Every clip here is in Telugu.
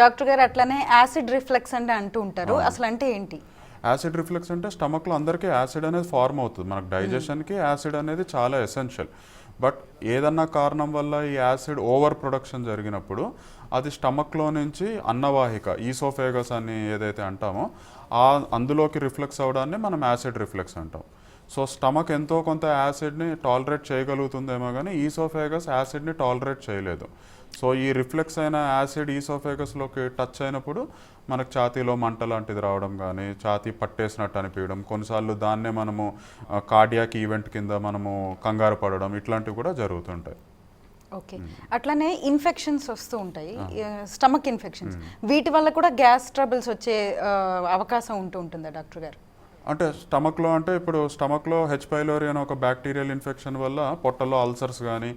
డాక్టర్ గారు అట్లనే యాసిడ్ రిఫ్లెక్స్ అంటే అంటూ ఉంటారు, అసలు అంటే ఏంటి? యాసిడ్ రిఫ్లెక్స్ అంటే స్టమక్లో అందరికీ యాసిడ్ అనేది ఫార్మ్ అవుతుంది. మనకు డైజెషన్కి యాసిడ్ అనేది చాలా ఎసెన్షియల్. బట్ ఏదన్నా కారణం వల్ల ఈ యాసిడ్ ఓవర్ ప్రొడక్షన్ జరిగినప్పుడు అది స్టమక్లో నుంచి అన్నవాహిక ఈసోఫేగస్ అని ఏదైతే అంటామో అందులోకి రిఫ్లెక్స్ అవడాన్ని మనం యాసిడ్ రిఫ్లెక్స్ అంటాం. సో స్టమక్ ఎంతో కొంత యాసిడ్ని టాలరేట్ చేయగలుగుతుందేమో కానీ ఈసోఫేగస్ యాసిడ్ని టాలరేట్ చేయలేదు. సో ఈ రిఫ్లెక్స్ అయిన యాసిడ్ ఈసోఫేగస్లోకి టచ్ అయినప్పుడు మనకు ఛాతీలో మంట లాంటిది రావడం కానీ, ఛాతీ పట్టేసినట్టు అనిపించడం, కొన్నిసార్లు దాన్నే మనము కార్డియాక్ ఈవెంట్ కింద మనము కంగారు పడడం, ఇట్లాంటివి కూడా జరుగుతుంటాయి. ఓకే, అట్లనే ఇన్ఫెక్షన్స్ వస్తూ ఉంటాయి, స్టమక్ ఇన్ఫెక్షన్స్, వీటి వల్ల కూడా గ్యాస్ ట్రబుల్స్ వచ్చే అవకాశం ఉంటుందా డాక్టర్ గారు? అంటే స్టమక్లో అంటే ఇప్పుడు స్టమక్లో హెచ్ పైలోరీ అనే ఒక బ్యాక్టీరియల్ ఇన్ఫెక్షన్ వల్ల పొట్టలో అల్సర్స్ కానీ,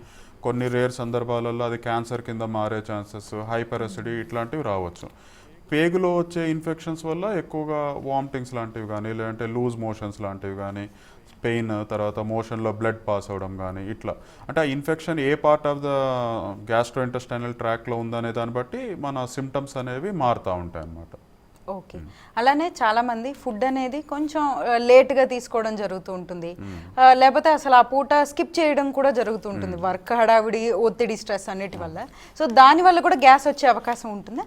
కొన్ని రేర్ సందర్భాలలో అది క్యాన్సర్ కింద మారే ఛాన్సెస్, హైపర్ అసిడీ ఇట్లాంటివి రావచ్చు. పేగులో వచ్చే ఇన్ఫెక్షన్స్ వల్ల ఎక్కువగా వామిటింగ్స్ లాంటివి కానీ, లేదంటే లూజ్ మోషన్స్ లాంటివి కానీ, పెయిన్, తర్వాత మోషన్లో బ్లడ్ పాస్ అవ్వడం కానీ, ఇట్లా అంటే ఆ infection A part of the gastro intestinal ట్రాక్లో ఉందనే దాన్ని బట్టి మన సిమ్టమ్స్ అనేవి మారుతూ ఉంటాయి అన్నమాట. ఓకే, అలానే చాలా మంది ఫుడ్ అనేది కొంచెం లేట్గా తీసుకోవడం జరుగుతూ ఉంటుంది, లేకపోతే అసలు ఆ పూట స్కిప్ చేయడం కూడా జరుగుతూ ఉంటుంది, వర్క్ హడావిడి, ఒత్తిడి, స్ట్రెస్ అన్నిటి వల్ల. సో దానివల్ల కూడా గ్యాస్ వచ్చే అవకాశం ఉంటుందా?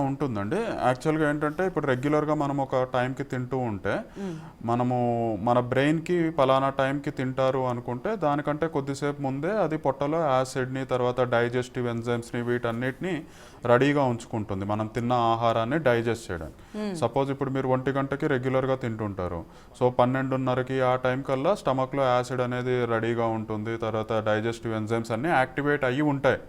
ఉంటుందండి. యాక్చువల్గా ఏంటంటే ఇప్పుడు రెగ్యులర్గా మనం ఒక టైంకి తింటూ ఉంటే మనము మన బ్రెయిన్కి పలానా టైంకి తింటారు అనుకుంటే దానికంటే కొద్దిసేపు ముందే అది పొట్టలో యాసిడ్ని, తర్వాత డైజెస్టివ్ ఎంజైమ్స్ని, వీటన్నిటిని రెడీగా ఉంచుకుంటుంది మనం తిన్న ఆహారాన్ని డైజెస్ట్ చేయడానికి. సపోజ్ ఇప్పుడు మీరు 1 గంటకి రెగ్యులర్గా తింటుంటారు, సో 12:30కి ఆ టైం కల్లా స్టమక్లో యాసిడ్ అనేది రెడీగా ఉంటుంది, తర్వాత డైజెస్టివ్ ఎంజైమ్స్ అన్నీ యాక్టివేట్ అయ్యి ఉంటాయి.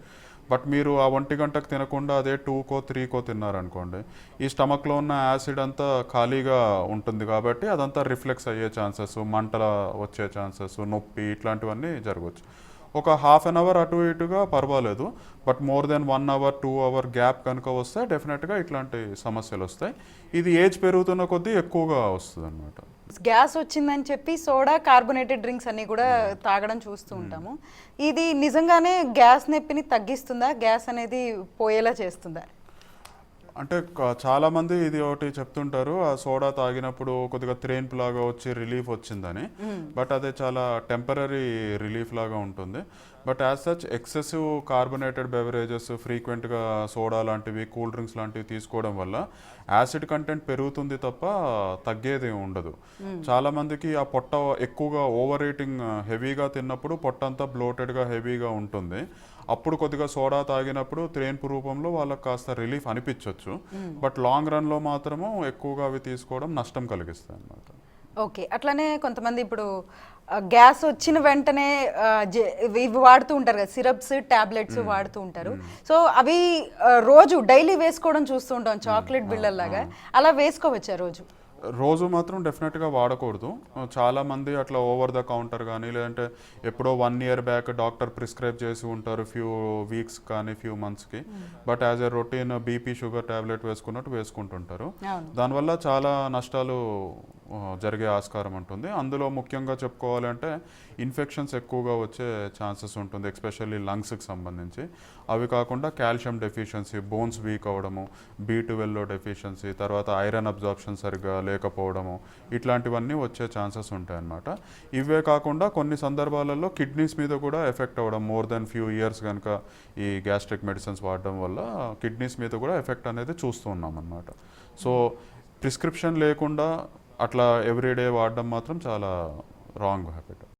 బట్ మీరు ఆ 1 గంటకు తినకుండా అదే 2కో 3కో తిన్నారనుకోండి, ఈ స్టమక్లో ఉన్న యాసిడ్ అంతా ఖాళీగా ఉంటుంది కాబట్టి అదంతా రిఫ్లెక్స్ అయ్యే ఛాన్సెస్, మంటల వచ్చే ఛాన్సెస్, నొప్పి ఇట్లాంటివన్నీ జరగవచ్చు. ఒక హాఫ్ అన్ అవర్ అటు ఇటుగా పర్వాలేదు, but more than 1 hour 2 hour gap కనుక వస్తే డెఫినెట్గా ఇట్లాంటి సమస్యలు వస్తాయి. ఇది ఏజ్ పెరుగుతున్న కొద్దీ ఎక్కువగా వస్తుంది అన్నమాట. గ్యాస్ వచ్చిందని చెప్పి సోడా, కార్బోనేటెడ్ డ్రింక్స్ అన్ని కూడా తాగడం చూస్తూ ఉంటాము. ఇది నిజంగానే గ్యాస్ నొప్పిని తగ్గిస్తుందా, గ్యాస్ అనేది పోయేలా చేస్తుందా? అంటే చాలామంది ఇది ఒకటి చెప్తుంటారు, ఆ సోడా తాగినప్పుడు కొద్దిగా త్రేన్పు లాగా వచ్చి రిలీఫ్ వచ్చిందని. బట్ అదే చాలా టెంపరీ రిలీఫ్ లాగా ఉంటుంది. But as such excessive carbonated beverages, ఫ్రీక్వెంట్గా సోడా లాంటివి, కూల్ డ్రింక్స్ లాంటివి తీసుకోవడం వల్ల యాసిడ్ కంటెంట్ పెరుగుతుంది తప్ప తగ్గేది ఉండదు. చాలామందికి ఆ పొట్ట ఎక్కువగా ఓవర్ ఈటింగ్, హెవీగా తిన్నప్పుడు పొట్ట అంతా బ్లోటెడ్గా హెవీగా ఉంటుంది. అప్పుడు కొద్దిగా సోడా తాగినప్పుడు త్రేన్పు రూపంలో వాళ్ళకి కాస్త రిలీఫ్ అనిపించవచ్చు. బట్ లాంగ్ రన్లో మాత్రము ఎక్కువగా అవి తీసుకోవడం నష్టం కలిగిస్తాయి అన్నమాట. ఓకే, అట్లానే కొంతమంది ఇప్పుడు గ్యాస్ వచ్చిన వెంటనే ఇవి వాడుతూ ఉంటారు కదా, సిరప్స్, టాబ్లెట్స్ వాడుతూ ఉంటారు. సో అవి రోజు డైలీ వేసుకోవడం చూస్తూ ఉంటాం, చాక్లెట్ బిళ్ళల్లాగా. అలా వేసుకోవచ్చా రోజు? రోజు మాత్రం డెఫినెట్గా వాడకూడదు. చాలామంది అట్లా ఓవర్ ద కౌంటర్ కానీ, లేదంటే ఎప్పుడో 1 ఇయర్ బ్యాక్ డాక్టర్ ప్రిస్క్రైబ్ చేసి ఉంటారు ఫ్యూ వీక్స్ కానీ ఫ్యూ మంత్స్కి. But as a routine BP, sugar tablet వేసుకున్నట్టు వేసుకుంటుంటారు. దానివల్ల చాలా నష్టాలు జరిగే ఆస్కారం ఉంటుంది. అందులో ముఖ్యంగా చెప్పుకోవాలంటే ఇన్ఫెక్షన్స్ ఎక్కువగా వచ్చే ఛాన్సెస్ ఉంటుంది, ఎస్పెషల్లీ లంగ్స్కి సంబంధించి. అవి కాకుండా కాల్షియం డెఫిషియన్సీ, బోన్స్ వీక్ అవ్వడము, B12లో డెఫిషియన్సీ, తర్వాత ఐరన్ అబ్జార్ప్షన్ సరిగ్గా లేకపోవడము, ఇట్లాంటివన్నీ వచ్చే ఛాన్సెస్ ఉంటాయన్నమాట. ఇవే కాకుండా కొన్ని సందర్భాలలో కిడ్నీస్ మీద కూడా ఎఫెక్ట్ అవ్వడం, మోర్ దెన్ ఫ్యూ ఇయర్స్ కనుక ఈ గ్యాస్ట్రిక్ మెడిసిన్స్ వాడడం వల్ల కిడ్నీస్ మీద కూడా ఎఫెక్ట్ అనేది చూస్తూ ఉన్నాం అన్నమాట. సో ప్రిస్క్రిప్షన్ లేకుండా అట్లా ఎవ్రీడే వాడడం మాత్రం చాలా రాంగ్ హ్యాబిట్.